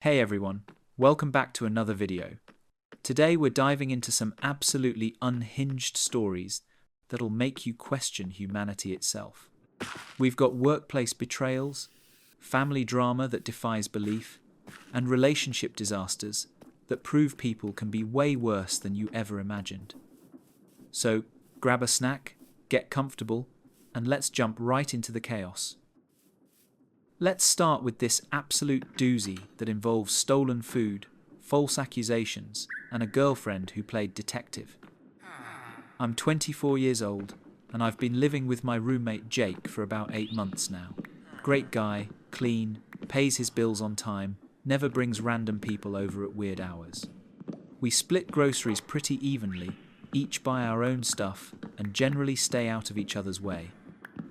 Hey everyone, welcome back to another video. Today we're diving into some absolutely unhinged stories that'll make you question humanity itself. We've got workplace betrayals, family drama that defies belief, and relationship disasters that prove people can be way worse than you ever imagined. So grab a snack, get comfortable, and let's jump right into the chaos. Let's start with this absolute doozy that involves stolen food, false accusations, and a girlfriend who played detective. I'm 24 years old, and I've been living with my roommate Jake for about 8 months now. Great guy, clean, pays his bills on time, never brings random people over at weird hours. We split groceries pretty evenly, each buy our own stuff, and generally stay out of each other's way.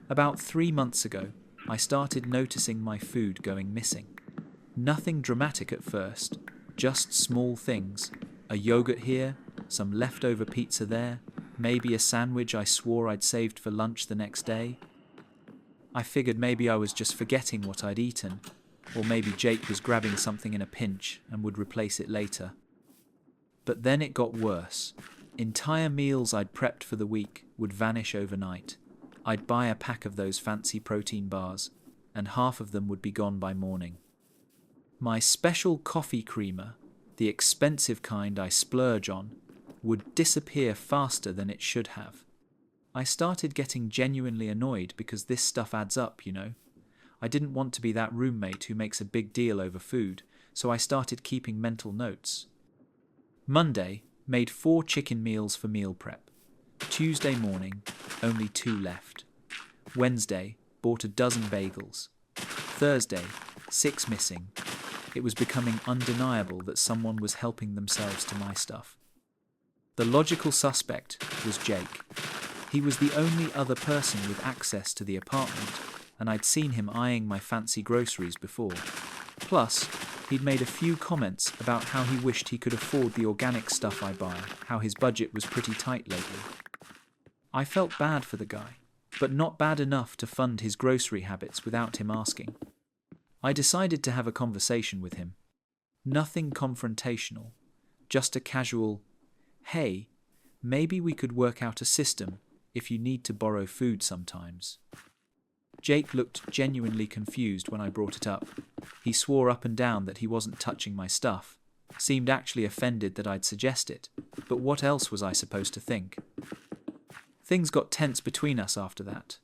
About 3 months ago, I started noticing my food going missing. Nothing dramatic at first, just small things. A yogurt here, some leftover pizza there, maybe a sandwich I swore I'd saved for lunch the next day. I figured maybe I was just forgetting what I'd eaten, or maybe Jake was grabbing something in a pinch and would replace it later. But then it got worse. Entire meals I'd prepped for the week would vanish overnight. I'd buy a pack of those fancy protein bars, and half of them would be gone by morning. My special coffee creamer, the expensive kind I splurge on, would disappear faster than it should have. I started getting genuinely annoyed because this stuff adds up, you know. I didn't want to be that roommate who makes a big deal over food, so I started keeping mental notes. Monday, made 4 chicken meals for meal prep. Tuesday morning, only 2 left. Wednesday, bought a dozen bagels. Thursday, 6 missing. It was becoming undeniable that someone was helping themselves to my stuff. The logical suspect was Jake. He was the only other person with access to the apartment, and I'd seen him eyeing my fancy groceries before. Plus, he'd made a few comments about how he wished he could afford the organic stuff I buy, how his budget was pretty tight lately. I felt bad for the guy, but not bad enough to fund his grocery habits without him asking. I decided to have a conversation with him. Nothing confrontational, just a casual, "Hey, maybe we could work out a system if you need to borrow food sometimes." Jake looked genuinely confused when I brought it up. He swore up and down that he wasn't touching my stuff, seemed actually offended that I'd suggest it, but what else was I supposed to think? Things got tense between us after that.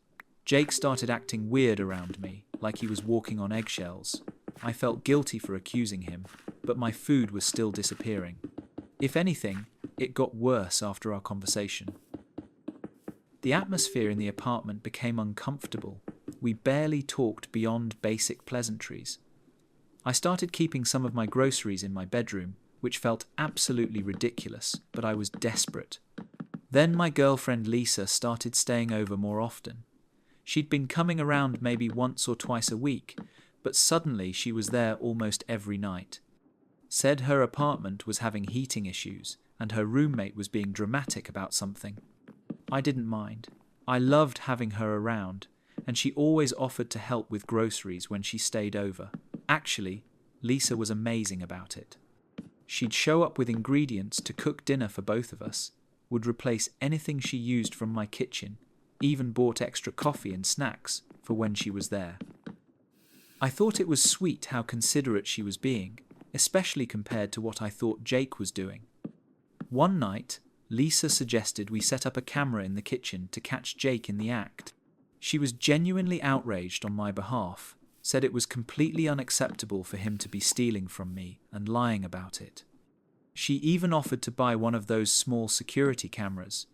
Jake started acting weird around me, like he was walking on eggshells. I felt guilty for accusing him, but my food was still disappearing. If anything, it got worse after our conversation. The atmosphere in the apartment became uncomfortable. We barely talked beyond basic pleasantries. I started keeping some of my groceries in my bedroom, which felt absolutely ridiculous, but I was desperate. Then my girlfriend Lisa started staying over more often. She'd been coming around maybe once or twice a week, but suddenly she was there almost every night. Said her apartment was having heating issues, and her roommate was being dramatic about something. I didn't mind. I loved having her around, and she always offered to help with groceries when she stayed over. Actually, Lisa was amazing about it. She'd show up with ingredients to cook dinner for both of us, would replace anything she used from my kitchen, even bought extra coffee and snacks for when she was there. I thought it was sweet how considerate she was being, especially compared to what I thought Jake was doing. One night, Lisa suggested we set up a camera in the kitchen to catch Jake in the act. She was genuinely outraged on my behalf, said it was completely unacceptable for him to be stealing from me and lying about it. She even offered to buy one of those small security cameras,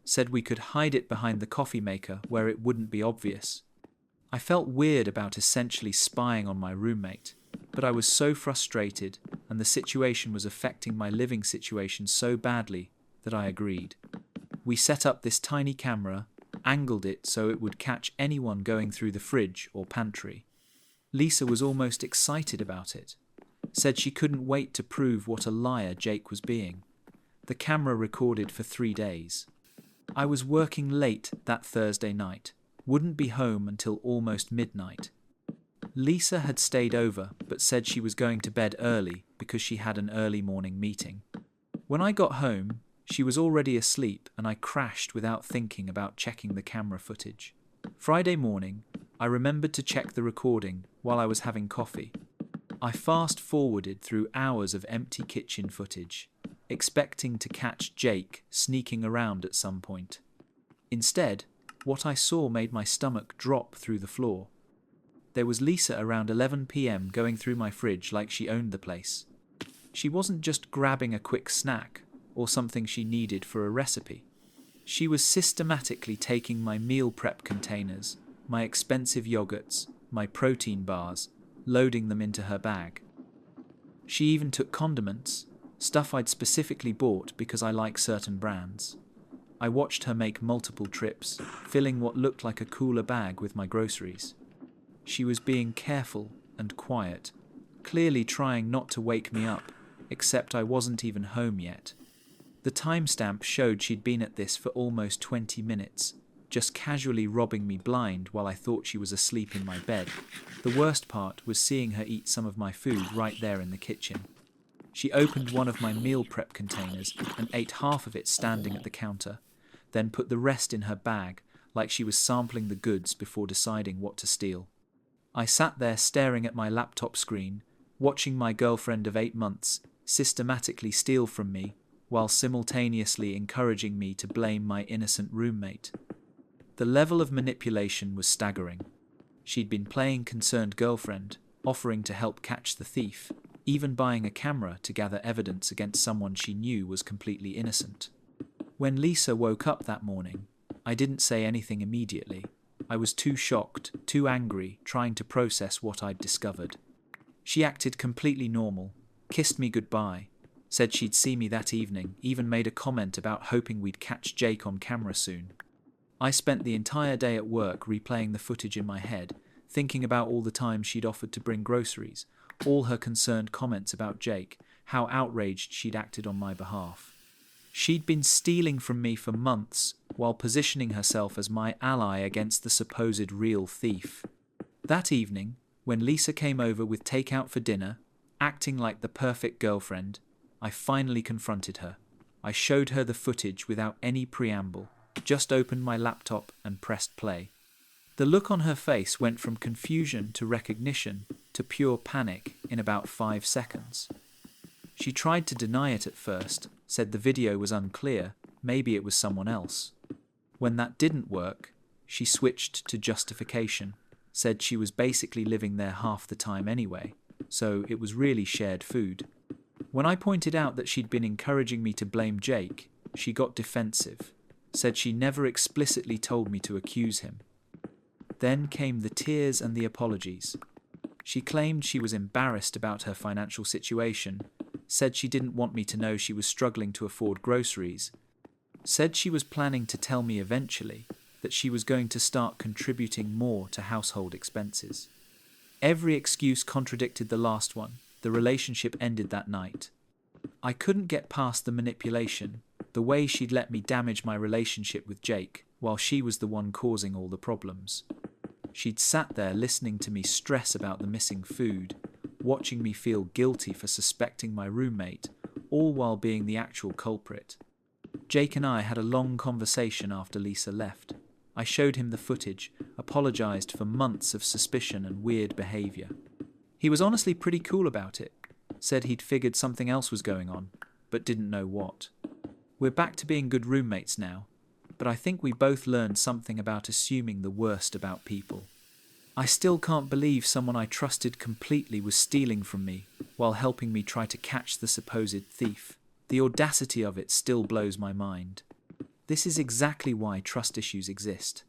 said we could hide it behind the coffee maker where it wouldn't be obvious. I felt weird about essentially spying on my roommate, but I was so frustrated and the situation was affecting my living situation so badly that I agreed. We set up this tiny camera, angled it so it would catch anyone going through the fridge or pantry. Lisa was almost excited about it. Said she couldn't wait to prove what a liar Jake was being. The camera recorded for 3 days. I was working late that Thursday night, wouldn't be home until almost midnight. Lisa had stayed over but said she was going to bed early because she had an early morning meeting. When I got home, she was already asleep and I crashed without thinking about checking the camera footage. Friday morning, I remembered to check the recording while I was having coffee. I fast-forwarded through hours of empty kitchen footage, expecting to catch Jake sneaking around at some point. Instead, what I saw made my stomach drop through the floor. There was Lisa around 11 p.m. going through my fridge like she owned the place. She wasn't just grabbing a quick snack or something she needed for a recipe. She was systematically taking my meal prep containers, my expensive yogurts, my protein bars, loading them into her bag. She even took condiments, stuff I'd specifically bought because I like certain brands. I watched her make multiple trips, filling what looked like a cooler bag with my groceries. She was being careful and quiet, clearly trying not to wake me up, except I wasn't even home yet. The timestamp showed she'd been at this for almost 20 minutes, just casually robbing me blind while I thought she was asleep in my bed. The worst part was seeing her eat some of my food right there in the kitchen. She opened one of my meal prep containers and ate half of it standing at the counter, then put the rest in her bag like she was sampling the goods before deciding what to steal. I sat there staring at my laptop screen, watching my girlfriend of 8 months systematically steal from me while simultaneously encouraging me to blame my innocent roommate. The level of manipulation was staggering. She'd been playing concerned girlfriend, offering to help catch the thief, even buying a camera to gather evidence against someone she knew was completely innocent. When Lisa woke up that morning, I didn't say anything immediately. I was too shocked, too angry, trying to process what I'd discovered. She acted completely normal, kissed me goodbye, said she'd see me that evening, even made a comment about hoping we'd catch Jake on camera soon. I spent the entire day at work replaying the footage in my head, thinking about all the times she'd offered to bring groceries, all her concerned comments about Jake, how outraged she'd acted on my behalf. She'd been stealing from me for months while positioning herself as my ally against the supposed real thief. That evening, when Lisa came over with takeout for dinner, acting like the perfect girlfriend, I finally confronted her. I showed her the footage without any preamble, just opened my laptop and pressed play. The look on her face went from confusion to recognition to pure panic in about 5 seconds. She tried to deny it at first, said the video was unclear, maybe it was someone else. When that didn't work, she switched to justification, said she was basically living there half the time anyway, so it was really shared food. When I pointed out that she'd been encouraging me to blame Jake, she got defensive, said she never explicitly told me to accuse him. Then came the tears and the apologies. She claimed she was embarrassed about her financial situation, said she didn't want me to know she was struggling to afford groceries, said she was planning to tell me eventually that she was going to start contributing more to household expenses. Every excuse contradicted the last one. The relationship ended that night. I couldn't get past the manipulation, the way she'd let me damage my relationship with Jake while she was the one causing all the problems. She'd sat there listening to me stress about the missing food, watching me feel guilty for suspecting my roommate, all while being the actual culprit. Jake and I had a long conversation after Lisa left. I showed him the footage, apologized for months of suspicion and weird behavior. He was honestly pretty cool about it, said he'd figured something else was going on, but didn't know what. We're back to being good roommates now, but I think we both learned something about assuming the worst about people. I still can't believe someone I trusted completely was stealing from me while helping me try to catch the supposed thief. The audacity of it still blows my mind. This is exactly why trust issues exist.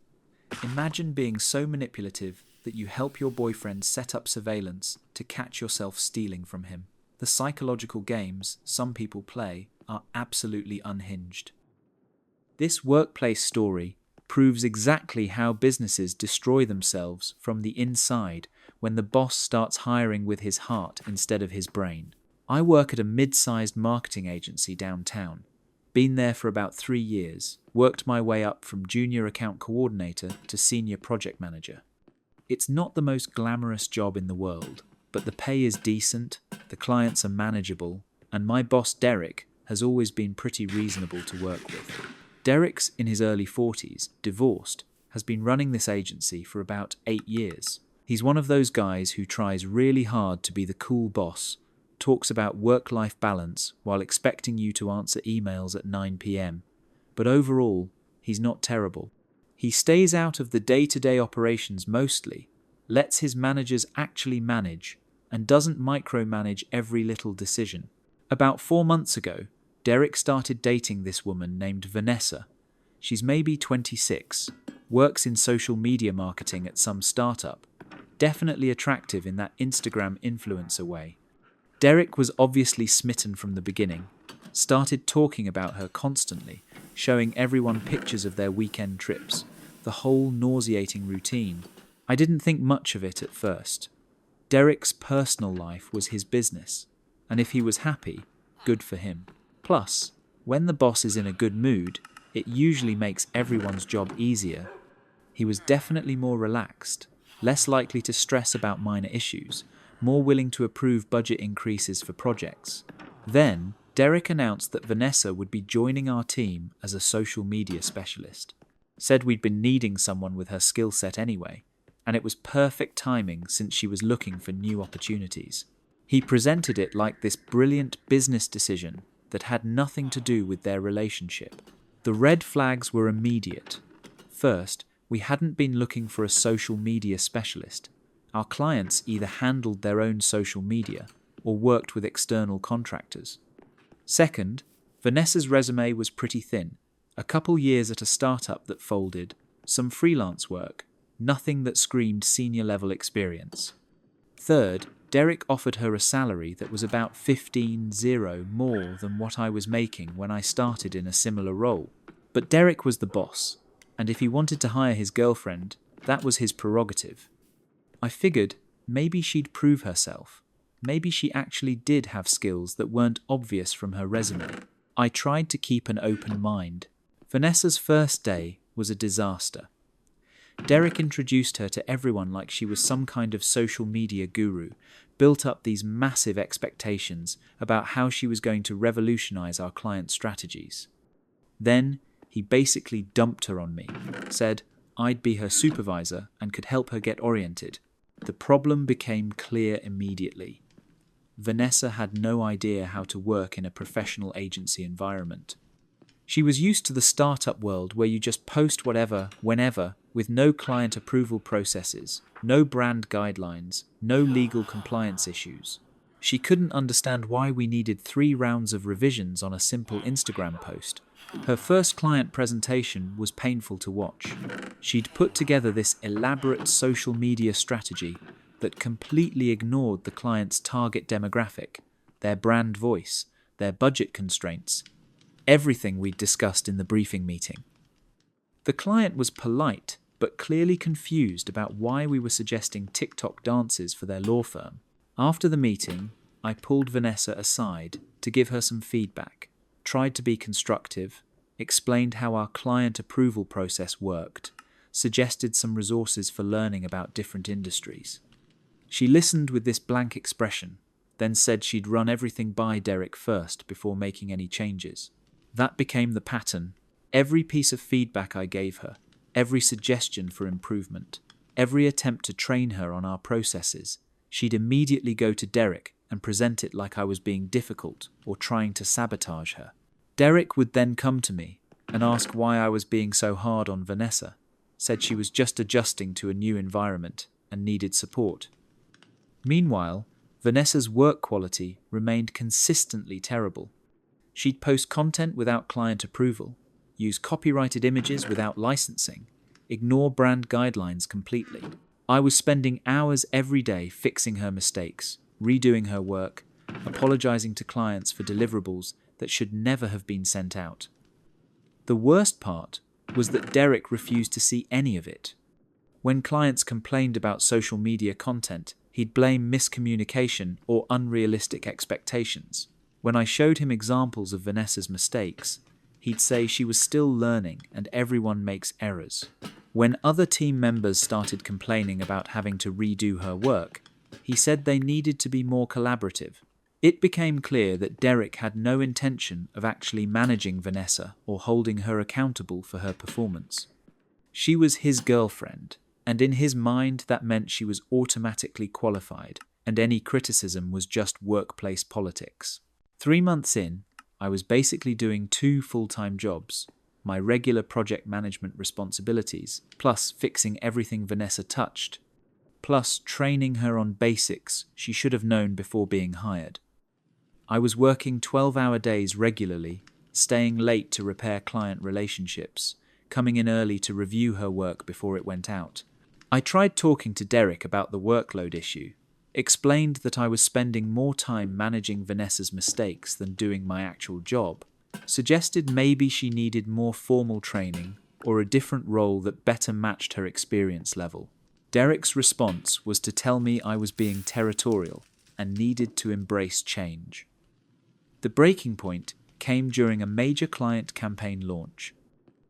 Imagine being so manipulative that you help your boyfriend set up surveillance to catch yourself stealing from him. The psychological games some people play are absolutely unhinged. This workplace story proves exactly how businesses destroy themselves from the inside when the boss starts hiring with his heart instead of his brain. I work at a mid-sized marketing agency downtown. Been there for about 3 years, worked my way up from junior account coordinator to senior project manager. It's not the most glamorous job in the world, but the pay is decent, the clients are manageable, and my boss Derek has always been pretty reasonable to work with. Derek's in his early 40s, divorced, has been running this agency for about 8 years. He's one of those guys who tries really hard to be the cool boss, talks about work-life balance while expecting you to answer emails at 9 p.m. But overall, he's not terrible. He stays out of the day-to-day operations mostly, lets his managers actually manage, and doesn't micromanage every little decision. About 4 months ago, Derek started dating this woman named Vanessa. She's maybe 26, works in social media marketing at some startup, definitely attractive in that Instagram influencer way. Derek was obviously smitten from the beginning, started talking about her constantly, showing everyone pictures of their weekend trips, the whole nauseating routine. I didn't think much of it at first. Derek's personal life was his business, and if he was happy, good for him. Plus, when the boss is in a good mood, it usually makes everyone's job easier. He was definitely more relaxed, less likely to stress about minor issues, more willing to approve budget increases for projects. Then, Derek announced that Vanessa would be joining our team as a social media specialist. Said we'd been needing someone with her skill set anyway, and it was perfect timing since she was looking for new opportunities. He presented it like this brilliant business decision that had nothing to do with their relationship. The red flags were immediate. First, we hadn't been looking for a social media specialist. Our clients either handled their own social media or worked with external contractors. Second, Vanessa's resume was pretty thin. A couple years at a startup that folded, some freelance work, nothing that screamed senior-level experience. Third, Derek offered her a salary that was about 15,000 more than what I was making when I started in a similar role. But Derek was the boss, and if he wanted to hire his girlfriend, that was his prerogative. I figured maybe she'd prove herself. Maybe she actually did have skills that weren't obvious from her resume. I tried to keep an open mind. Vanessa's first day was a disaster. Derek introduced her to everyone like she was some kind of social media guru, built up these massive expectations about how she was going to revolutionize our client strategies. Then, he basically dumped her on me, said I'd be her supervisor and could help her get oriented. The problem became clear immediately. Vanessa had no idea how to work in a professional agency environment. She was used to the startup world where you just post whatever, whenever, with no client approval processes, no brand guidelines, no legal compliance issues. She couldn't understand why we needed 3 rounds of revisions on a simple Instagram post. Her first client presentation was painful to watch. She'd put together this elaborate social media strategy that completely ignored the client's target demographic, their brand voice, their budget constraints, everything we'd discussed in the briefing meeting. The client was polite, but clearly confused about why we were suggesting TikTok dances for their law firm. After the meeting, I pulled Vanessa aside to give her some feedback, tried to be constructive, explained how our client approval process worked, suggested some resources for learning about different industries. She listened with this blank expression, then said she'd run everything by Derek first before making any changes. That became the pattern. Every piece of feedback I gave her, every suggestion for improvement, every attempt to train her on our processes, she'd immediately go to Derek and present it like I was being difficult or trying to sabotage her. Derek would then come to me and ask why I was being so hard on Vanessa, said she was just adjusting to a new environment and needed support. Meanwhile, Vanessa's work quality remained consistently terrible. She'd post content without client approval, use copyrighted images without licensing, ignore brand guidelines completely. I was spending hours every day fixing her mistakes, redoing her work, apologizing to clients for deliverables that should never have been sent out. The worst part was that Derek refused to see any of it. When clients complained about social media content, he'd blame miscommunication or unrealistic expectations. When I showed him examples of Vanessa's mistakes, he'd say she was still learning and everyone makes errors. When other team members started complaining about having to redo her work, he said they needed to be more collaborative. It became clear that Derek had no intention of actually managing Vanessa or holding her accountable for her performance. She was his girlfriend, and in his mind that meant she was automatically qualified, and any criticism was just workplace politics. 3 months in, I was basically doing 2 full-time jobs, my regular project management responsibilities, plus fixing everything Vanessa touched, plus training her on basics she should have known before being hired. I was working 12-hour days regularly, staying late to repair client relationships, coming in early to review her work before it went out. I tried talking to Derek about the workload issue, explained that I was spending more time managing Vanessa's mistakes than doing my actual job, suggested maybe she needed more formal training or a different role that better matched her experience level. Derek's response was to tell me I was being territorial and needed to embrace change. The breaking point came during a major client campaign launch.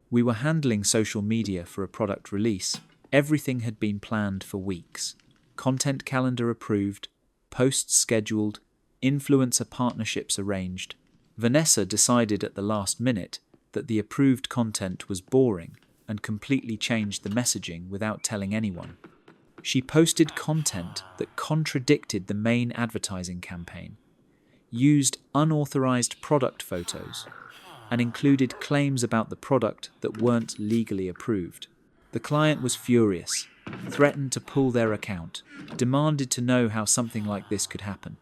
We were handling social media for a product release. Everything had been planned for weeks. Content calendar approved, posts scheduled, influencer partnerships arranged. Vanessa decided at the last minute that the approved content was boring and completely changed the messaging without telling anyone. She posted content that contradicted the main advertising campaign, used unauthorized product photos, and included claims about the product that weren't legally approved. The client was furious, threatened to pull their account, demanded to know how something like this could happen.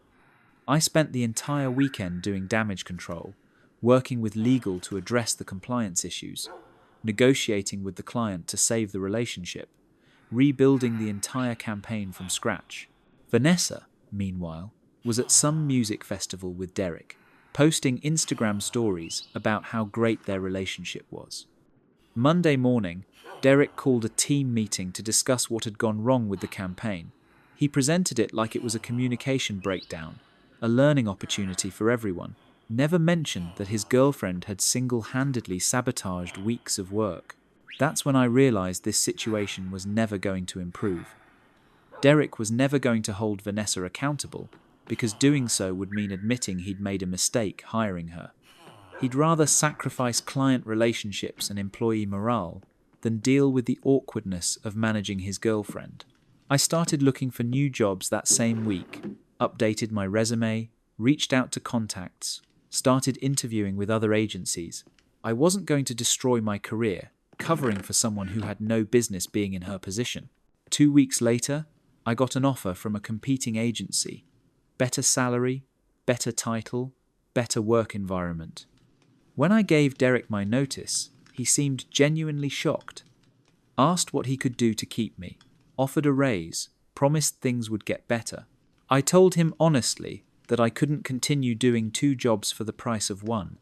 I spent the entire weekend doing damage control, working with legal to address the compliance issues, negotiating with the client to save the relationship, rebuilding the entire campaign from scratch. Vanessa, meanwhile, was at some music festival with Derek, posting Instagram stories about how great their relationship was. Monday morning, Derek called a team meeting to discuss what had gone wrong with the campaign. He presented it like it was a communication breakdown, a learning opportunity for everyone, never mentioned that his girlfriend had single-handedly sabotaged weeks of work. That's when I realized this situation was never going to improve. Derek was never going to hold Vanessa accountable, because doing so would mean admitting he'd made a mistake hiring her. He'd rather sacrifice client relationships and employee morale than deal with the awkwardness of managing his girlfriend. I started looking for new jobs that same week, updated my resume, reached out to contacts, started interviewing with other agencies. I wasn't going to destroy my career, covering for someone who had no business being in her position. 2 weeks later, I got an offer from a competing agency. Better salary, better title, better work environment. When I gave Derek my notice, he seemed genuinely shocked. Asked what he could do to keep me, offered a raise, promised things would get better. I told him honestly that I couldn't continue doing 2 jobs for the price of 1,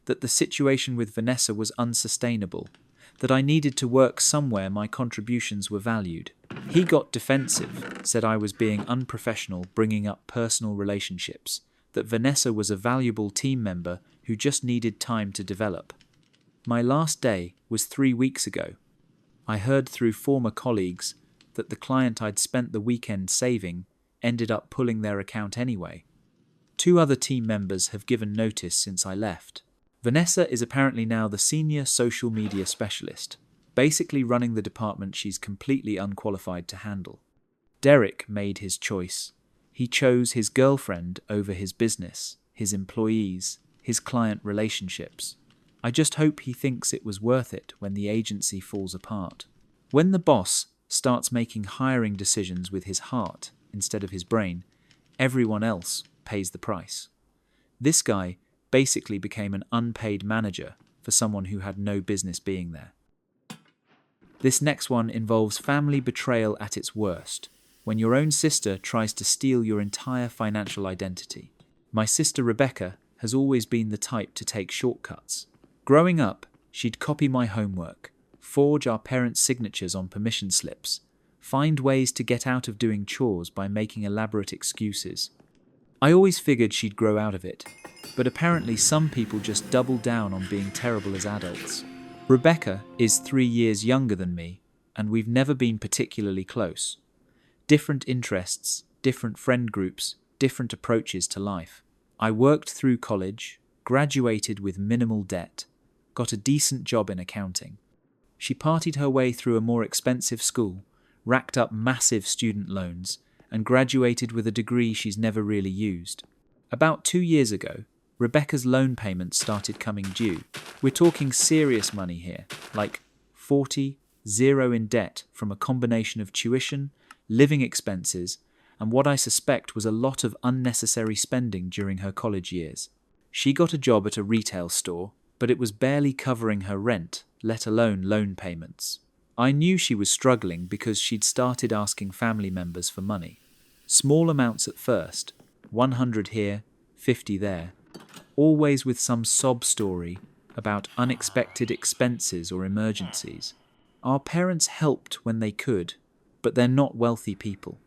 that the situation with Vanessa was unsustainable, that I needed to work somewhere my contributions were valued. He got defensive, said I was being unprofessional bringing up personal relationships, that Vanessa was a valuable team member who just needed time to develop. My last day was 3 weeks ago. I heard through former colleagues that the client I'd spent the weekend saving ended up pulling their account anyway. 2 other team members have given notice since I left. Vanessa is apparently now the senior social media specialist, basically running the department she's completely unqualified to handle. Derek made his choice. He chose his girlfriend over his business, his employees, his client relationships. I just hope he thinks it was worth it when the agency falls apart. When the boss starts making hiring decisions with his heart instead of his brain, everyone else pays the price. This guy basically became an unpaid manager for someone who had no business being there. This next one involves family betrayal at its worst, when your own sister tries to steal your entire financial identity. My sister Rebecca has always been the type to take shortcuts. Growing up, she'd copy my homework, forge our parents' signatures on permission slips, find ways to get out of doing chores by making elaborate excuses. I always figured she'd grow out of it, but apparently some people just double down on being terrible as adults. Rebecca is 3 years younger than me, and we've never been particularly close. Different interests, different friend groups, different approaches to life. I worked through college, graduated with minimal debt, got a decent job in accounting. She partied her way through a more expensive school, racked up massive student loans, and graduated with a degree she's never really used. About 2 years ago, Rebecca's loan payments started coming due. We're talking serious money here, like 40, zero in debt from a combination of tuition, living expenses, and what I suspect was a lot of unnecessary spending during her college years. She got a job at a retail store, but it was barely covering her rent, let alone loan payments. I knew she was struggling because she'd started asking family members for money. Small amounts at first, 100 here, 50 there, always with some sob story about unexpected expenses or emergencies. Our parents helped when they could, but they're not wealthy people.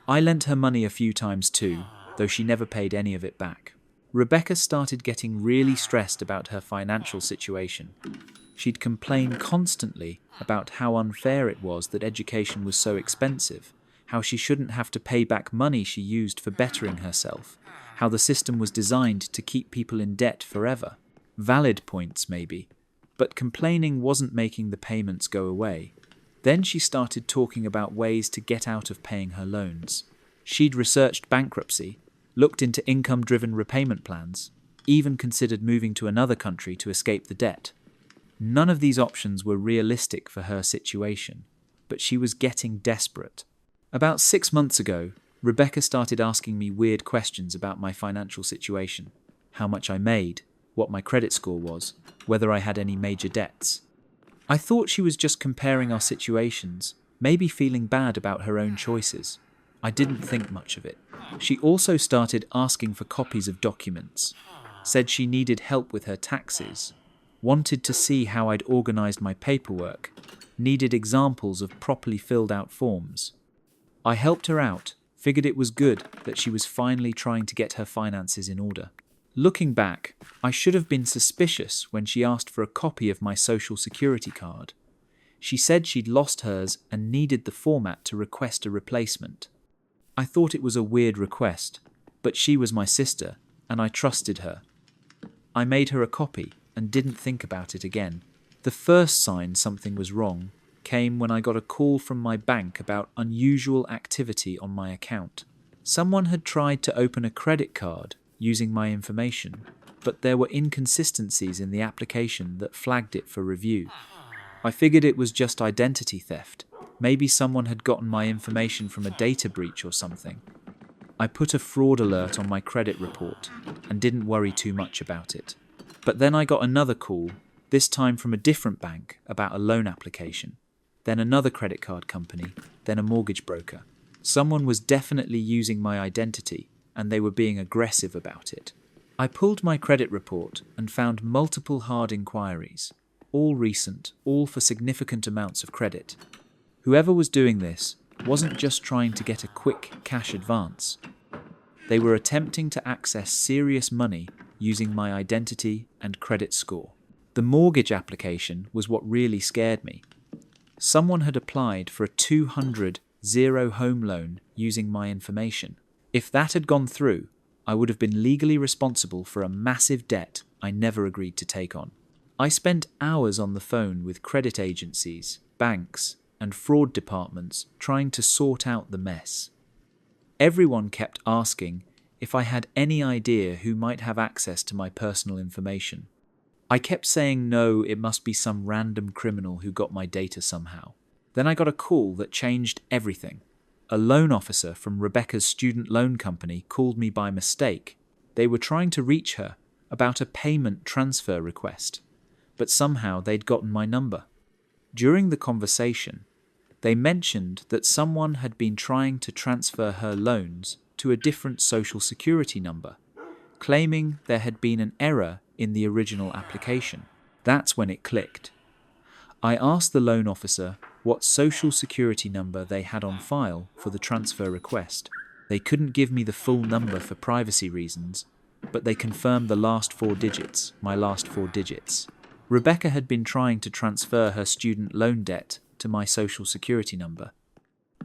I lent her money a few times too, though she never paid any of it back. Rebecca started getting really stressed about her financial situation. She'd complain constantly about how unfair it was that education was so expensive, how she shouldn't have to pay back money she used for bettering herself, how the system was designed to keep people in debt forever. Valid points, maybe, but complaining wasn't making the payments go away. Then she started talking about ways to get out of paying her loans. She'd researched bankruptcy, looked into income-driven repayment plans, even considered moving to another country to escape the debt. None of these options were realistic for her situation, but she was getting desperate. About 6 months ago, Rebecca started asking me weird questions about my financial situation, how much I made, what my credit score was, whether I had any major debts. I thought she was just comparing our situations, maybe feeling bad about her own choices. I didn't think much of it. She also started asking for copies of documents, said she needed help with her taxes, wanted to see how I'd organized my paperwork, needed examples of properly filled out forms. I helped her out, figured it was good that she was finally trying to get her finances in order. Looking back, I should have been suspicious when she asked for a copy of my social security card. She said she'd lost hers and needed the format to request a replacement. I thought it was a weird request, but she was my sister, and I trusted her. I made her a copy and didn't think about it again. The first sign something was wrong came when I got a call from my bank about unusual activity on my account. Someone had tried to open a credit card using my information, but there were inconsistencies in the application that flagged it for review. I figured it was just identity theft. Maybe someone had gotten my information from a data breach or something. I put a fraud alert on my credit report and didn't worry too much about it. But then I got another call, this time from a different bank, about a loan application. Then another credit card company, then a mortgage broker. Someone was definitely using my identity, and they were being aggressive about it. I pulled my credit report and found multiple hard inquiries, all recent, all for significant amounts of credit. Whoever was doing this wasn't just trying to get a quick cash advance. They were attempting to access serious money using my identity and credit score. The mortgage application was what really scared me. Someone had applied for a 200 zero home loan using my information. If that had gone through, I would have been legally responsible for a massive debt I never agreed to take on. I spent hours on the phone with credit agencies, banks, and fraud departments trying to sort out the mess. Everyone kept asking if I had any idea who might have access to my personal information. I kept saying no, it must be some random criminal who got my data somehow. Then I got a call that changed everything. A loan officer from Rebecca's student loan company called me by mistake. They were trying to reach her about a payment transfer request, but somehow they'd gotten my number. During the conversation, they mentioned that someone had been trying to transfer her loans to a different social security number, claiming there had been an error in the original application. That's when it clicked. I asked the loan officer what social security number they had on file for the transfer request. They couldn't give me the full number for privacy reasons, but they confirmed the last 4 digits, my last 4 digits. Rebecca had been trying to transfer her student loan debt to my social security number.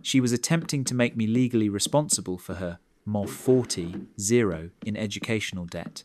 She was attempting to make me legally responsible for her MOV 40 in educational debt.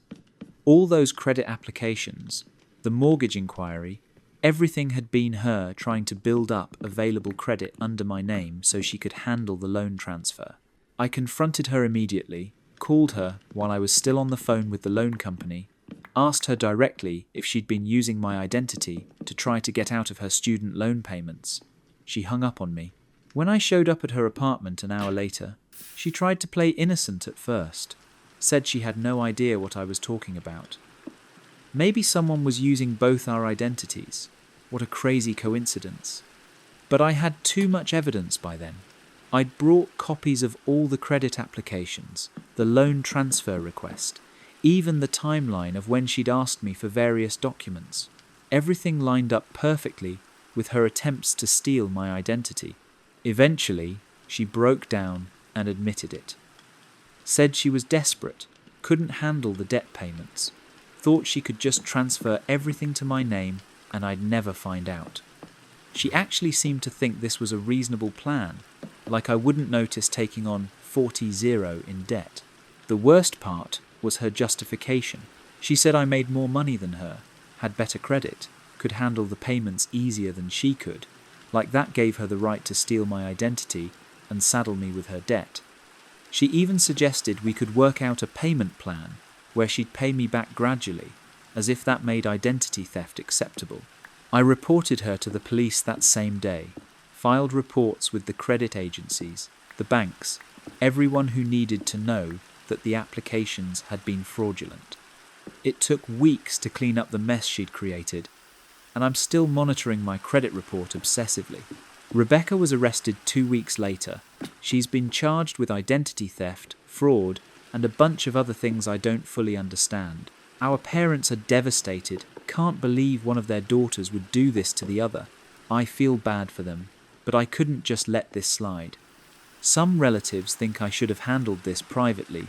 All those credit applications, the mortgage inquiry, everything had been her trying to build up available credit under my name so she could handle the loan transfer. I confronted her immediately, called her while I was still on the phone with the loan company, asked her directly if she'd been using my identity to try to get out of her student loan payments. She hung up on me. When I showed up at her apartment an hour later, she tried to play innocent at first, said she had no idea what I was talking about. Maybe someone was using both our identities. What a crazy coincidence. But I had too much evidence by then. I'd brought copies of all the credit applications, the loan transfer request, even the timeline of when she'd asked me for various documents. Everything lined up perfectly with her attempts to steal my identity. Eventually, she broke down and admitted it. Said she was desperate, couldn't handle the debt payments, thought she could just transfer everything to my name and I'd never find out. She actually seemed to think this was a reasonable plan, like I wouldn't notice taking on 40 in debt. The worst part was her justification. She said I made more money than her, had better credit, could handle the payments easier than she could, like that gave her the right to steal my identity and saddle me with her debt. She even suggested we could work out a payment plan where she'd pay me back gradually, as if that made identity theft acceptable. I reported her to the police that same day, filed reports with the credit agencies, the banks, everyone who needed to know that the applications had been fraudulent. It took weeks to clean up the mess she'd created, and I'm still monitoring my credit report obsessively. Rebecca was arrested 2 weeks later. She's been charged with identity theft, fraud, and a bunch of other things I don't fully understand. Our parents are devastated, can't believe one of their daughters would do this to the other. I feel bad for them, but I couldn't just let this slide. Some relatives think I should have handled this privately,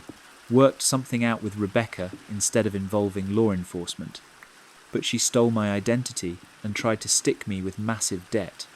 worked something out with Rebecca instead of involving law enforcement. But she stole my identity and tried to stick me with massive debt.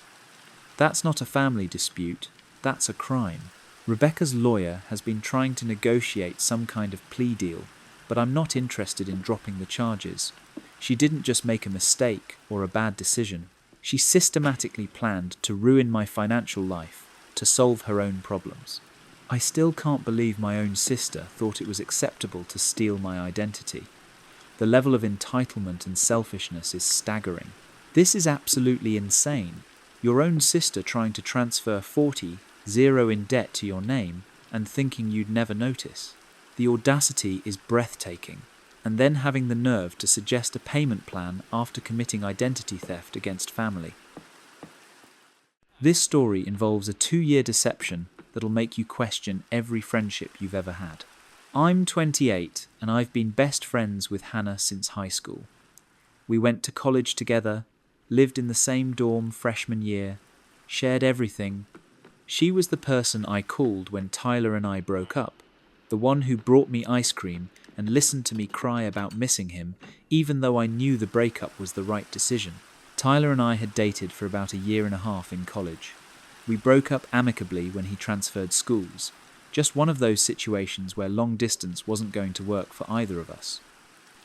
That's not a family dispute, that's a crime. Rebecca's lawyer has been trying to negotiate some kind of plea deal, but I'm not interested in dropping the charges. She didn't just make a mistake or a bad decision. She systematically planned to ruin my financial life to solve her own problems. I still can't believe my own sister thought it was acceptable to steal my identity. The level of entitlement and selfishness is staggering. This is absolutely insane. Your own sister trying to transfer 40 in debt to your name and thinking you'd never notice. The audacity is breathtaking. And then having the nerve to suggest a payment plan after committing identity theft against family. This story involves a 2-year deception that'll make you question every friendship you've ever had. I'm 28 and I've been best friends with Hannah since high school. We went to college together, lived in the same dorm freshman year, shared everything. She was the person I called when Tyler and I broke up, the one who brought me ice cream and listened to me cry about missing him, even though I knew the breakup was the right decision. Tyler and I had dated for about 1.5 years in college. We broke up amicably when he transferred schools, just one of those situations where long distance wasn't going to work for either of us.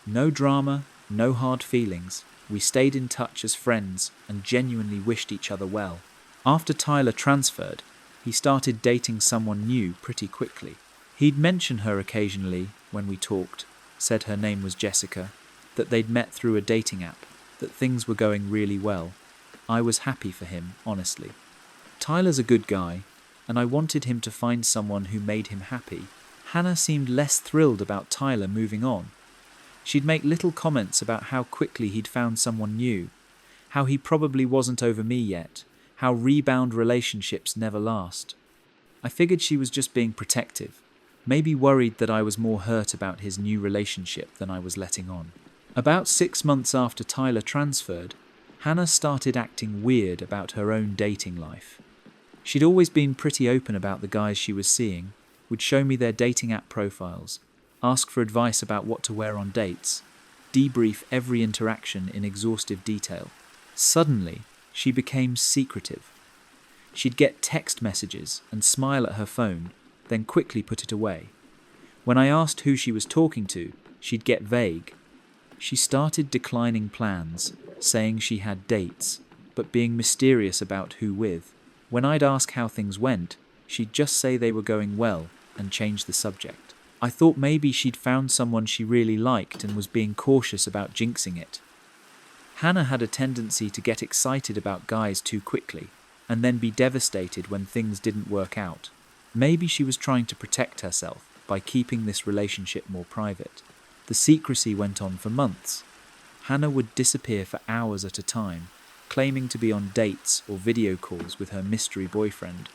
No drama, no hard feelings. We stayed in touch as friends and genuinely wished each other well. After Tyler transferred, he started dating someone new pretty quickly. He'd mention her occasionally when we talked, said her name was Jessica, that they'd met through a dating app, that things were going really well. I was happy for him, honestly. Tyler's a good guy, and I wanted him to find someone who made him happy. Hannah seemed less thrilled about Tyler moving on. She'd make little comments about how quickly he'd found someone new, how he probably wasn't over me yet, how rebound relationships never last. I figured she was just being protective, maybe worried that I was more hurt about his new relationship than I was letting on. About 6 months after Tyler transferred, Hannah started acting weird about her own dating life. She'd always been pretty open about the guys she was seeing, would show me their dating app profiles, ask for advice about what to wear on dates, debrief every interaction in exhaustive detail. Suddenly, She became secretive. She'd get text messages and smile at her phone, then quickly put it away. When I asked who she was talking to, she'd get vague. She started declining plans, saying she had dates, but being mysterious about who with. When I'd ask how things went, she'd just say they were going well and change the subject. I thought maybe she'd found someone she really liked and was being cautious about jinxing it. Hannah had a tendency to get excited about guys too quickly, and then be devastated when things didn't work out. Maybe she was trying to protect herself by keeping this relationship more private. The secrecy went on for months. Hannah would disappear for hours at a time, claiming to be on dates or video calls with her mystery boyfriend.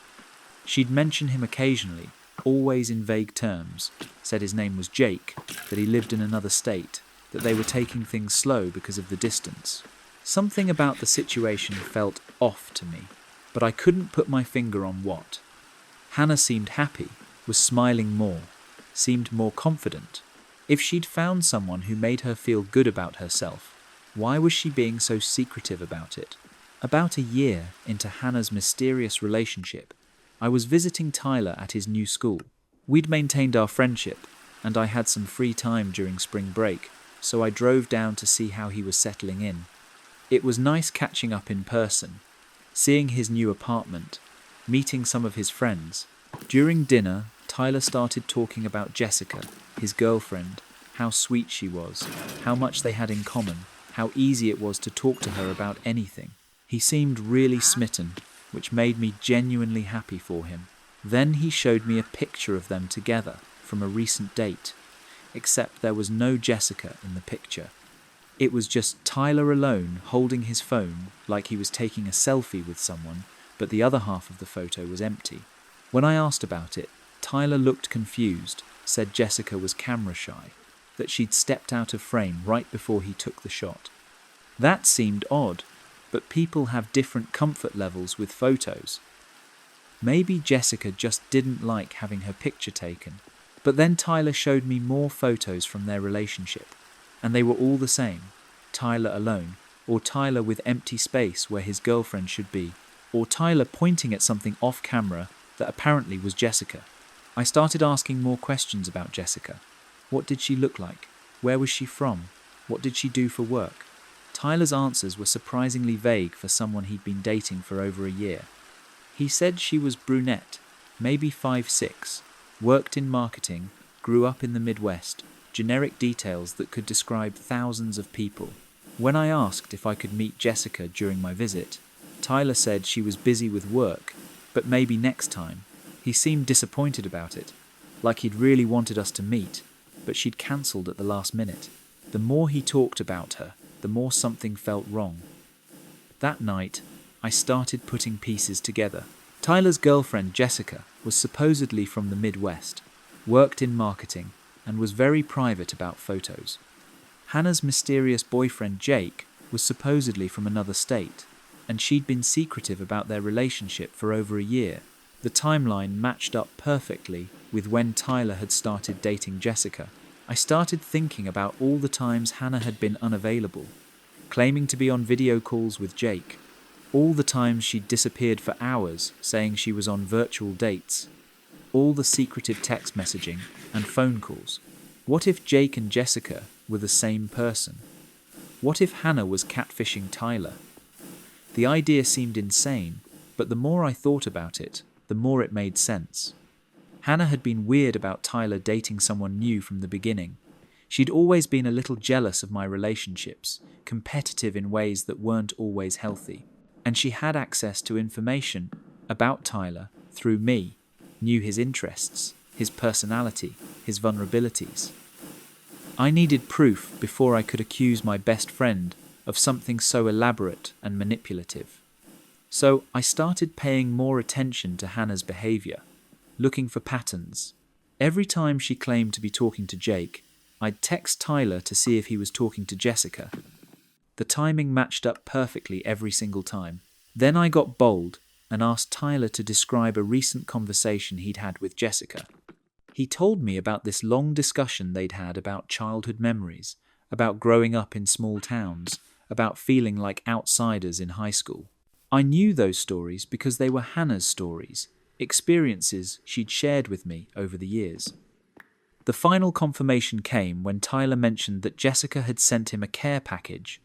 She'd mention him occasionally, always in vague terms, said his name was Jake, that he lived in another state, that they were taking things slow because of the distance. Something about the situation felt off to me, but I couldn't put my finger on what. Hannah seemed happy, was smiling more, seemed more confident. If she'd found someone who made her feel good about herself, why was she being so secretive about it? About a year into Hannah's mysterious relationship, I was visiting Tyler at his new school. We'd maintained our friendship, and I had some free time during spring break, so I drove down to see how he was settling in. It was nice catching up in person, seeing his new apartment, meeting some of his friends. During dinner, Tyler started talking about Jessica, his girlfriend, how sweet she was, how much they had in common, how easy it was to talk to her about anything. He seemed really smitten, which made me genuinely happy for him. Then he showed me a picture of them together from a recent date, except there was no Jessica in the picture. It was just Tyler alone holding his phone like he was taking a selfie with someone, but the other half of the photo was empty. When I asked about it, Tyler looked confused, said Jessica was camera shy, that she'd stepped out of frame right before he took the shot. That seemed odd, but people have different comfort levels with photos. Maybe Jessica just didn't like having her picture taken. But then Tyler showed me more photos from their relationship, and they were all the same. Tyler alone, or Tyler with empty space where his girlfriend should be, or Tyler pointing at something off camera that apparently was Jessica. I started asking more questions about Jessica. What did she look like? Where was she from? What did she do for work? Tyler's answers were surprisingly vague for someone he'd been dating for over a year. He said she was brunette, maybe 5'6", worked in marketing, grew up in the Midwest, generic details that could describe thousands of people. When I asked if I could meet Jessica during my visit, Tyler said she was busy with work, but maybe next time. He seemed disappointed about it, like he'd really wanted us to meet, but she'd cancelled at the last minute. The more he talked about her, the more something felt wrong. That night, I started putting pieces together. Tyler's girlfriend, Jessica, was supposedly from the Midwest, worked in marketing, and was very private about photos. Hannah's mysterious boyfriend, Jake, was supposedly from another state, and she'd been secretive about their relationship for over a year. The timeline matched up perfectly with when Tyler had started dating Jessica. I started thinking about all the times Hannah had been unavailable, claiming to be on video calls with Jake. All the times she'd disappeared for hours, saying she was on virtual dates. All the secretive text messaging and phone calls. What if Jake and Jessica were the same person? What if Hannah was catfishing Tyler? The idea seemed insane, but the more I thought about it, the more it made sense. Hannah had been weird about Tyler dating someone new from the beginning. She'd always been a little jealous of my relationships, competitive in ways that weren't always healthy. And she had access to information about Tyler through me, knew his interests, his personality, his vulnerabilities. I needed proof before I could accuse my best friend of something so elaborate and manipulative. So I started paying more attention to Hannah's behavior, looking for patterns. Every time she claimed to be talking to Jake, I'd text Tyler to see if he was talking to Jessica. The timing matched up perfectly every single time. Then I got bold and asked Tyler to describe a recent conversation he'd had with Jessica. He told me about this long discussion they'd had about childhood memories, about growing up in small towns, about feeling like outsiders in high school. I knew those stories because they were Hannah's stories, experiences she'd shared with me over the years. The final confirmation came when Tyler mentioned that Jessica had sent him a care package.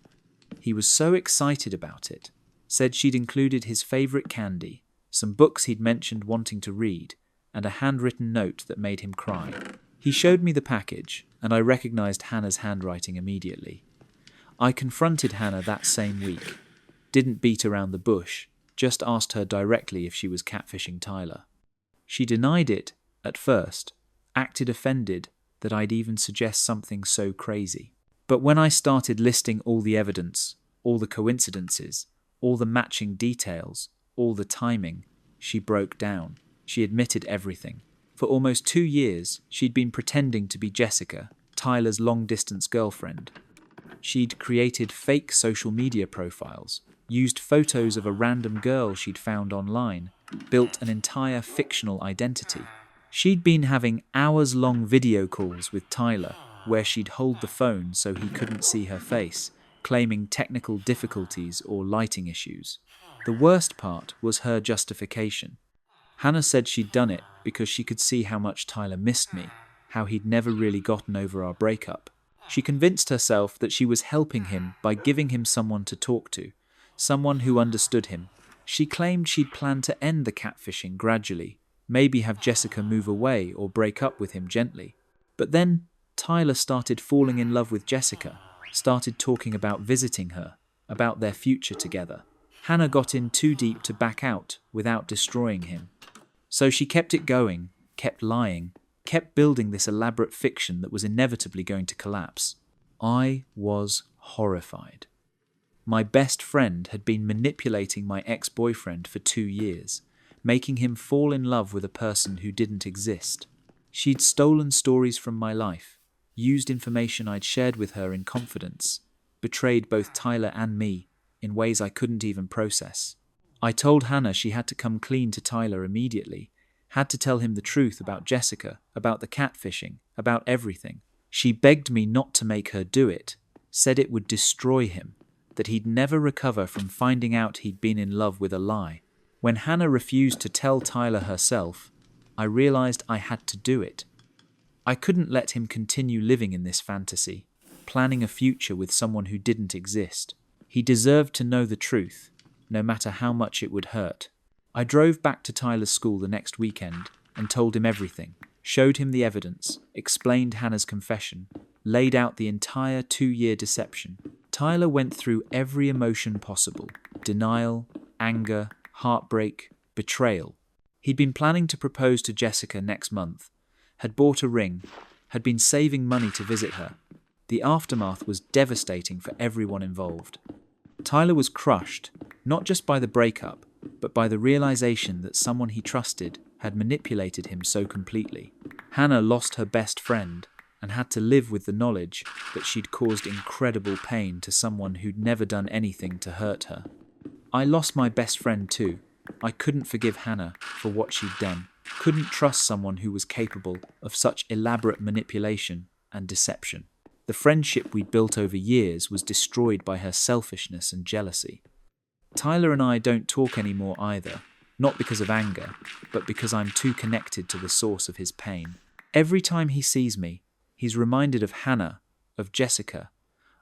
He was so excited about it, said she'd included his favorite candy, some books he'd mentioned wanting to read, and a handwritten note that made him cry. He showed me the package, and I recognized Hannah's handwriting immediately. I confronted Hannah that same week. Didn't beat around the bush, just asked her directly if she was catfishing Tyler. She denied it at first, acted offended that I'd even suggest something so crazy. But when I started listing all the evidence, all the coincidences, all the matching details, all the timing, she broke down. She admitted everything. For almost 2 years, she'd been pretending to be Jessica, Tyler's long-distance girlfriend. She'd created fake social media profiles, used photos of a random girl she'd found online, built an entire fictional identity. She'd been having hours-long video calls with Tyler, where she'd hold the phone so he couldn't see her face, claiming technical difficulties or lighting issues. The worst part was her justification. Hannah said she'd done it because she could see how much Tyler missed me, how he'd never really gotten over our breakup. She convinced herself that she was helping him by giving him someone to talk to, someone who understood him. She claimed she'd planned to end the catfishing gradually, maybe have Jessica move away or break up with him gently. But then Tyler started falling in love with Jessica, started talking about visiting her, about their future together. Hannah got in too deep to back out without destroying him. So she kept it going, kept lying, kept building this elaborate fiction that was inevitably going to collapse. I was horrified. My best friend had been manipulating my ex-boyfriend for 2 years, making him fall in love with a person who didn't exist. She'd stolen stories from my life, used information I'd shared with her in confidence, betrayed both Tyler and me in ways I couldn't even process. I told Hannah she had to come clean to Tyler immediately, had to tell him the truth about Jessica, about the catfishing, about everything. She begged me not to make her do it, said it would destroy him, that he'd never recover from finding out he'd been in love with a lie. When Hannah refused to tell Tyler herself, I realized I had to do it. I couldn't let him continue living in this fantasy, planning a future with someone who didn't exist. He deserved to know the truth, no matter how much it would hurt. I drove back to Tyler's school the next weekend and told him everything, showed him the evidence, explained Hannah's confession, laid out the entire 2-year deception. Tyler went through every emotion possible: denial, anger, heartbreak, betrayal. He'd been planning to propose to Jessica next month, had bought a ring, had been saving money to visit her. The aftermath was devastating for everyone involved. Tyler was crushed, not just by the breakup, but by the realization that someone he trusted had manipulated him so completely. Hannah lost her best friend and had to live with the knowledge that she'd caused incredible pain to someone who'd never done anything to hurt her. I lost my best friend too. I couldn't forgive Hannah for what she'd done, couldn't trust someone who was capable of such elaborate manipulation and deception. The friendship we'd built over years was destroyed by her selfishness and jealousy. Tyler and I don't talk anymore either, not because of anger, but because I'm too connected to the source of his pain. Every time he sees me, he's reminded of Hannah, of Jessica,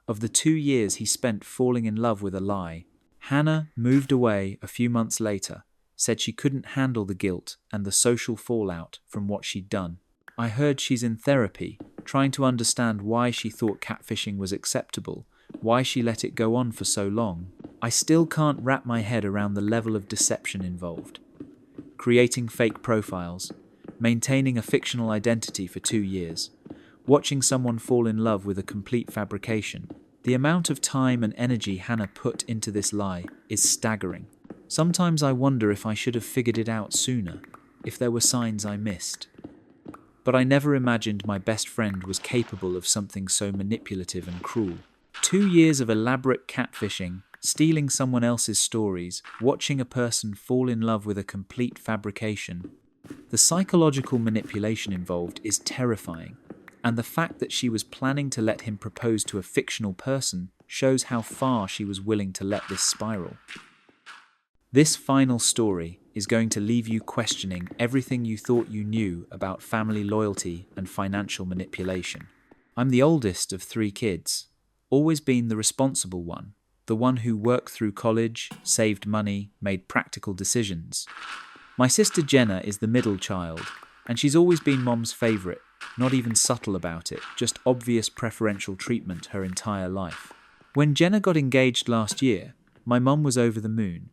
of the 2 years he spent falling in love with a lie. Hannah moved away a few months later, said she couldn't handle the guilt and the social fallout from what she'd done. I heard she's in therapy, trying to understand why she thought catfishing was acceptable, why she let it go on for so long. I still can't wrap my head around the level of deception involved. Creating fake profiles, maintaining a fictional identity for 2 years, watching someone fall in love with a complete fabrication. The amount of time and energy Hannah put into this lie is staggering. Sometimes I wonder if I should have figured it out sooner, if there were signs I missed. But I never imagined my best friend was capable of something so manipulative and cruel. 2 years of elaborate catfishing, stealing someone else's stories, watching a person fall in love with a complete fabrication. The psychological manipulation involved is terrifying, and the fact that she was planning to let him propose to a fictional person shows how far she was willing to let this spiral. This final story is going to leave you questioning everything you thought you knew about family loyalty and financial manipulation. I'm the oldest of 3 kids, always been the responsible one, the one who worked through college, saved money, made practical decisions. My sister Jenna is the middle child, and she's always been Mom's favourite, not even subtle about it, just obvious preferential treatment her entire life. When Jenna got engaged last year, my mum was over the moon.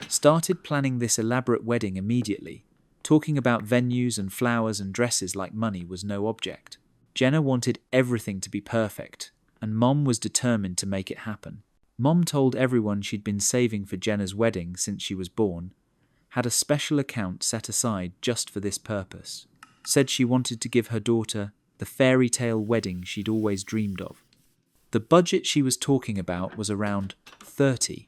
Started planning this elaborate wedding immediately, talking about venues and flowers and dresses like money was no object. Jenna wanted everything to be perfect, and Mom was determined to make it happen. Mom told everyone she'd been saving for Jenna's wedding since she was born, had a special account set aside just for this purpose, said she wanted to give her daughter the fairy tale wedding she'd always dreamed of. The budget she was talking about was around 30,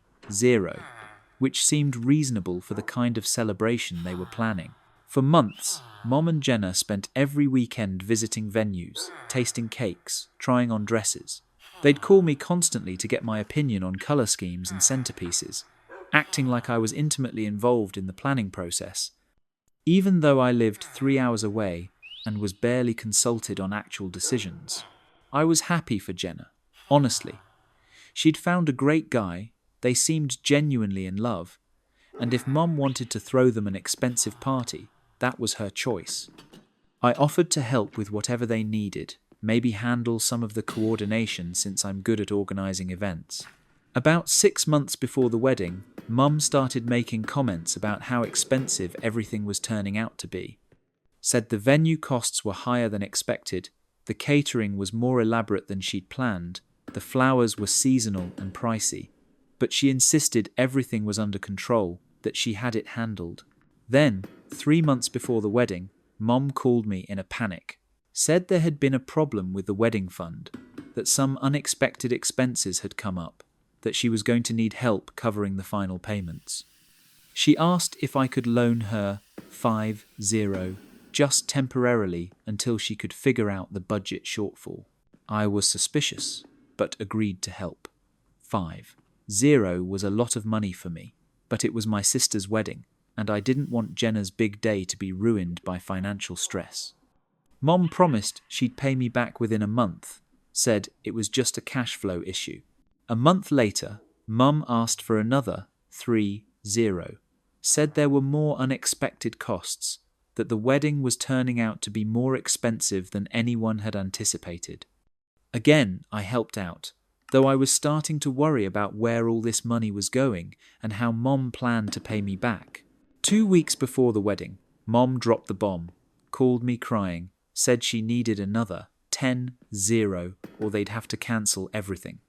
which seemed reasonable for the kind of celebration they were planning. For months, Mom and Jenna spent every weekend visiting venues, tasting cakes, trying on dresses. They'd call me constantly to get my opinion on colour schemes and centerpieces, acting like I was intimately involved in the planning process. Even though I lived 3 hours away and was barely consulted on actual decisions, I was happy for Jenna, honestly. She'd found a great guy, they seemed genuinely in love, and if Mum wanted to throw them an expensive party, that was her choice. I offered to help with whatever they needed, maybe handle some of the coordination since I'm good at organising events. About 6 months before the wedding, Mum started making comments about how expensive everything was turning out to be. Said the venue costs were higher than expected, the catering was more elaborate than she'd planned, the flowers were seasonal and pricey, but she insisted everything was under control, that she had it handled. Then, 3 months before the wedding, Mum called me in a panic. Said there had been a problem with the wedding fund, that some unexpected expenses had come up, that she was going to need help covering the final payments. She asked if I could loan her 50, just temporarily until she could figure out the budget shortfall. I was suspicious, but agreed to help. 50 was a lot of money for me, but it was my sister's wedding, and I didn't want Jenna's big day to be ruined by financial stress. Mom promised she'd pay me back within a month, said it was just a cash flow issue. A month later, Mum asked for another 30, said there were more unexpected costs, that the wedding was turning out to be more expensive than anyone had anticipated. Again, I helped out, though I was starting to worry about where all this money was going and how Mom planned to pay me back. 2 weeks before the wedding, Mom dropped the bomb, called me crying, said she needed another 10 or they'd have to cancel everything.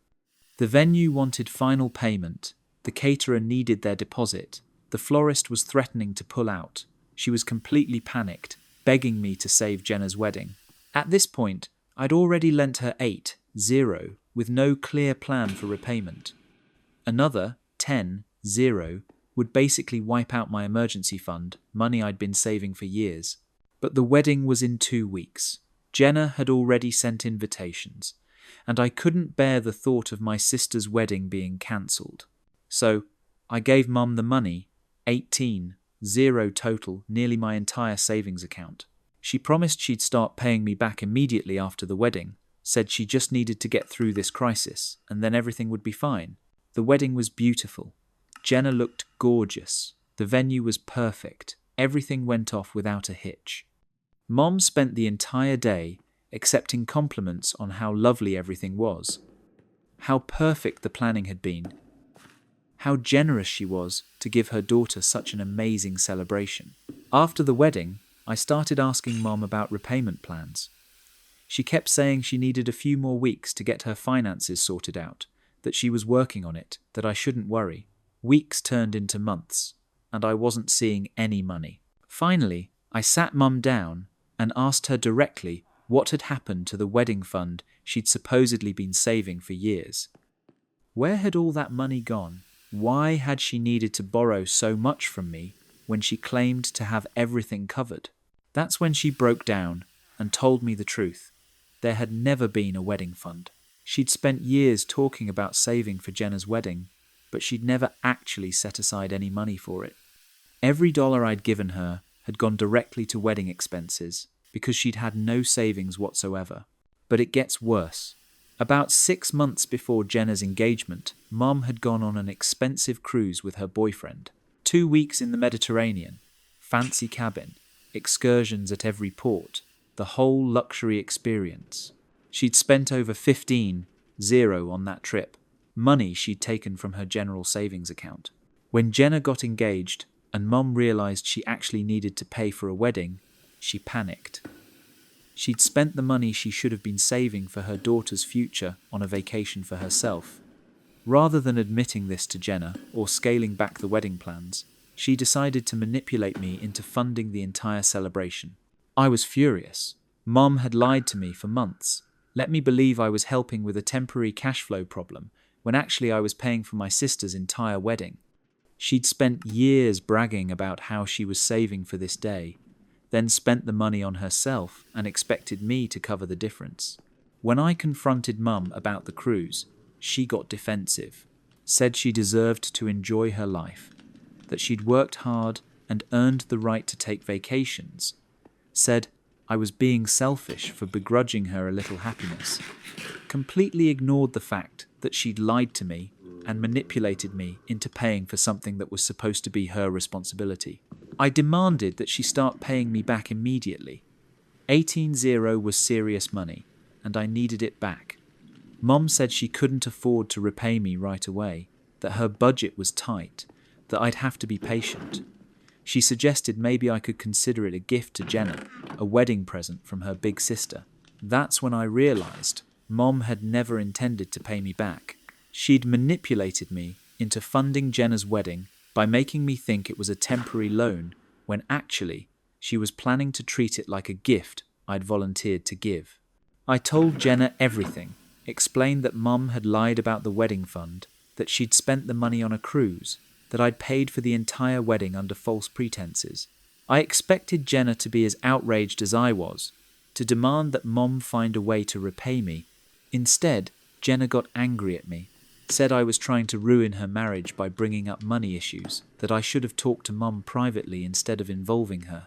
The venue wanted final payment, the caterer needed their deposit, the florist was threatening to pull out. She was completely panicked, begging me to save Jenna's wedding. At this point, I'd already lent her 80, with no clear plan for repayment. Another 10 would basically wipe out my emergency fund, money I'd been saving for years. But the wedding was in 2 weeks. Jenna had already sent invitations, and I couldn't bear the thought of my sister's wedding being cancelled. So I gave Mum the money, 18, total, nearly my entire savings account. She promised she'd start paying me back immediately after the wedding, said she just needed to get through this crisis, and then everything would be fine. The wedding was beautiful. Jenna looked gorgeous. The venue was perfect. Everything went off without a hitch. Mom spent the entire day accepting compliments on how lovely everything was, how perfect the planning had been, how generous she was to give her daughter such an amazing celebration. After the wedding, I started asking Mom about repayment plans. She kept saying she needed a few more weeks to get her finances sorted out, that she was working on it, that I shouldn't worry. Weeks turned into months, and I wasn't seeing any money. Finally, I sat Mum down and asked her directly what had happened to the wedding fund she'd supposedly been saving for years. Where had all that money gone? Why had she needed to borrow so much from me when she claimed to have everything covered? That's when she broke down and told me the truth. There had never been a wedding fund. She'd spent years talking about saving for Jenna's wedding, but she'd never actually set aside any money for it. Every dollar I'd given her had gone directly to wedding expenses because she'd had no savings whatsoever. But it gets worse. About 6 months before Jenna's engagement, Mum had gone on an expensive cruise with her boyfriend. 2 weeks in the Mediterranean, fancy cabin, excursions at every port, the whole luxury experience. She'd spent over 15 on that trip, money she'd taken from her general savings account. When Jenna got engaged and Mum realised she actually needed to pay for a wedding, she panicked. She'd spent the money she should have been saving for her daughter's future on a vacation for herself. Rather than admitting this to Jenna or scaling back the wedding plans, she decided to manipulate me into funding the entire celebration. I was furious. Mum had lied to me for months, let me believe I was helping with a temporary cash flow problem when actually I was paying for my sister's entire wedding. She'd spent years bragging about how she was saving for this day, then spent the money on herself and expected me to cover the difference. When I confronted Mum about the cruise, she got defensive, said she deserved to enjoy her life, that she'd worked hard and earned the right to take vacations, said I was being selfish for begrudging her a little happiness, completely ignored the fact that she'd lied to me and manipulated me into paying for something that was supposed to be her responsibility. I demanded that she start paying me back immediately. 18 was serious money, and I needed it back. Mum said she couldn't afford to repay me right away, that her budget was tight, that I'd have to be patient. She suggested maybe I could consider it a gift to Jenna, a wedding present from her big sister. That's when I realised Mum had never intended to pay me back. She'd manipulated me into funding Jenna's wedding by making me think it was a temporary loan when actually she was planning to treat it like a gift I'd volunteered to give. I told Jenna everything, explained that Mum had lied about the wedding fund, that she'd spent the money on a cruise, that I'd paid for the entire wedding under false pretenses. I expected Jenna to be as outraged as I was, to demand that Mum find a way to repay me. Instead, Jenna got angry at me, said I was trying to ruin her marriage by bringing up money issues, that I should have talked to Mum privately instead of involving her.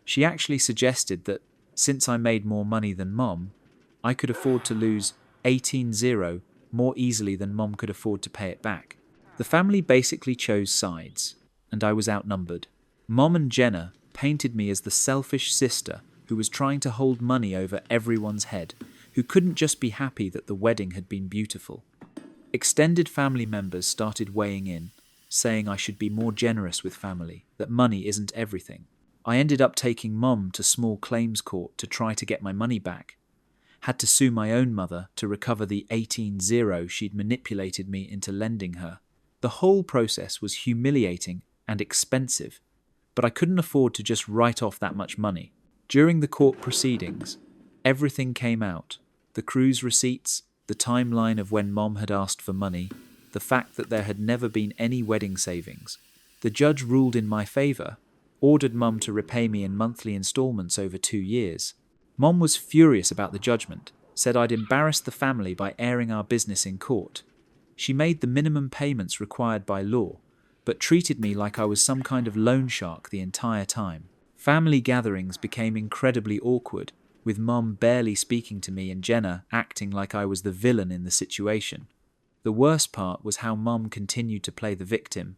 She actually suggested that, since I made more money than Mum, I could afford to lose 18 more easily than Mum could afford to pay it back. The family basically chose sides, and I was outnumbered. Mum and Jenna painted me as the selfish sister who was trying to hold money over everyone's head, who couldn't just be happy that the wedding had been beautiful. Extended family members started weighing in, saying I should be more generous with family, that money isn't everything. I ended up taking Mum to small claims court to try to get my money back. Had to sue my own mother to recover the 18 she'd manipulated me into lending her. The whole process was humiliating and expensive, but I couldn't afford to just write off that much money. During the court proceedings, everything came out. The cruise receipts, the timeline of when Mom had asked for money, the fact that there had never been any wedding savings. The judge ruled in my favour, ordered Mum to repay me in monthly instalments over 2 years. Mom was furious about the judgment, said I'd embarrassed the family by airing our business in court. She made the minimum payments required by law, but treated me like I was some kind of loan shark the entire time. Family gatherings became incredibly awkward, with Mum barely speaking to me and Jenna acting like I was the villain in the situation. The worst part was how Mum continued to play the victim.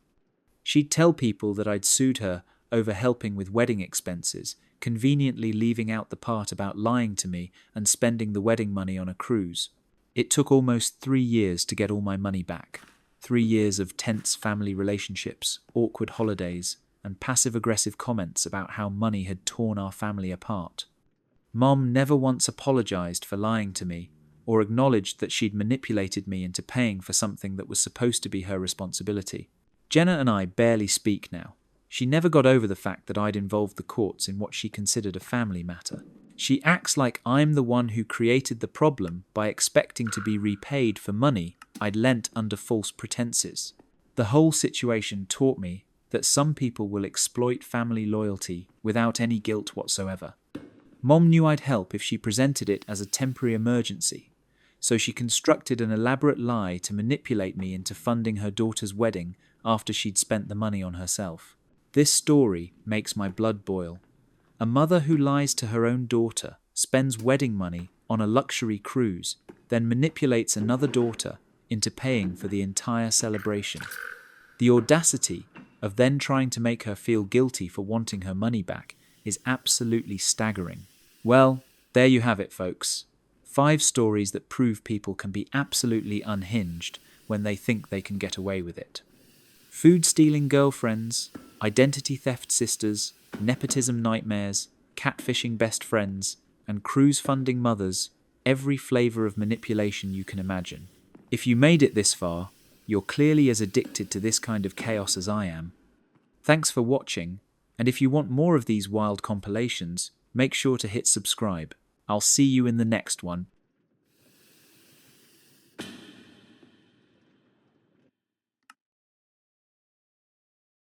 She'd tell people that I'd sued her over helping with wedding expenses, conveniently leaving out the part about lying to me and spending the wedding money on a cruise. It took almost 3 years to get all my money back. 3 years of tense family relationships, awkward holidays, and passive-aggressive comments about how money had torn our family apart. Mom never once apologised for lying to me, or acknowledged that she'd manipulated me into paying for something that was supposed to be her responsibility. Jenna and I barely speak now. She never got over the fact that I'd involved the courts in what she considered a family matter. She acts like I'm the one who created the problem by expecting to be repaid for money I'd lent under false pretenses. The whole situation taught me that some people will exploit family loyalty without any guilt whatsoever. Mom knew I'd help if she presented it as a temporary emergency, so she constructed an elaborate lie to manipulate me into funding her daughter's wedding after she'd spent the money on herself. This story makes my blood boil. A mother who lies to her own daughter, spends wedding money on a luxury cruise, then manipulates another daughter into paying for the entire celebration. The audacity of then trying to make her feel guilty for wanting her money back is absolutely staggering. Well, there you have it, folks. 5 stories that prove people can be absolutely unhinged when they think they can get away with it. Food-stealing girlfriends, identity theft sisters, nepotism nightmares, catfishing best friends, and cruise-funding mothers, every flavor of manipulation you can imagine. If you made it this far, you're clearly as addicted to this kind of chaos as I am. Thanks for watching, and if you want more of these wild compilations, make sure to hit subscribe. I'll see you in the next one.